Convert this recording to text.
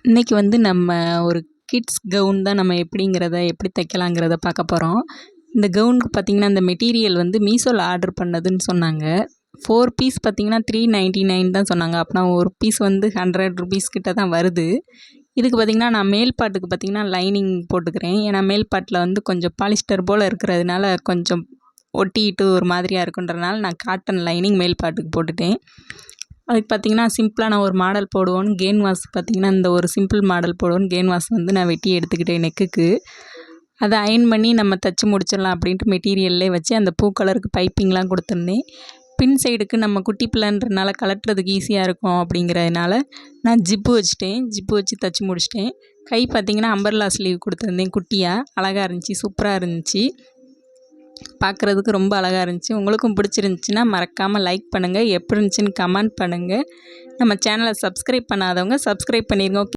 இன்றைக்கி வந்து நம்ம ஒரு கிட்ஸ் கவுன் தான் நம்ம எப்படி தைக்கலாங்கிறத பார்க்க போகிறோம். இந்த கவுனுக்கு பார்த்திங்கன்னா இந்த மெட்டீரியல் வந்து மீஷோவில் ஆர்டர் பண்ணதுன்னு சொன்னாங்க. 4 பீஸ் பார்த்திங்கன்னா 399 தான் சொன்னாங்க. அப்படின்னா ஒரு பீஸ் வந்து 100 ருபீஸ் கிட்ட தான் வருது. இதுக்கு பார்த்திங்கன்னா நான் மேல் பாட்டுக்கு பார்த்திங்கன்னா லைனிங் போட்டுக்கிறேன். ஏன்னா மேல் பாட்டில் வந்து கொஞ்சம் பாலிஸ்டர் போல் இருக்கிறதுனால கொஞ்சம் ஒட்டிட்டு ஒரு மாதிரியாக இருக்குன்றனால நான் காட்டன் லைனிங் மேல் பாட்டுக்கு போட்டுட்டேன். அதுக்கு பார்த்திங்கன்னா சிம்பிளாக நான் ஒரு மாடல் போடுவோன்னு கேன் வாஷ் பார்த்திங்கன்னா இந்த ஒரு சிம்பிள் மாடல் போடுவோன்னு கேன் வாஷ் வந்து நான் வெட்டி எடுத்துக்கிட்டேன் நெக்குக்கு. அதை அயன் பண்ணி நம்ம தைச்சி முடிச்சிடலாம் அப்படின்ட்டு மெட்டீரியல்லே வச்சு அந்த பூ கலருக்கு பைப்பிங்லாம் கொடுத்துருந்தேன். பின் சைடுக்கு நம்ம குட்டி பிள்ளைன்றனால கலட்டுறதுக்கு ஈஸியாக இருக்கும் அப்படிங்கிறதுனால நான் ஜிப்பு வச்சுட்டேன். ஜிப்பு வச்சு தைச்சி முடிச்சிட்டேன். கை பார்த்திங்கன்னா அம்பர்லா ஸ்லீவ் கொடுத்துருந்தேன் குட்டியாக. அழகாக இருந்துச்சு, சூப்பராக இருந்துச்சு, பார்க்குறதுக்கு ரொம்ப அழகாக இருந்துச்சு. உங்களுக்கும் பிடிச்சிருந்துச்சின்னா மறக்காமல் லைக் பண்ணுங்கள், எப்படி இருந்துச்சுன்னு கமெண்ட் பண்ணுங்கள். நம்ம சேனலை சப்ஸ்கிரைப் பண்ணாதவங்க சப்ஸ்கிரைப் பண்ணிடுங்க.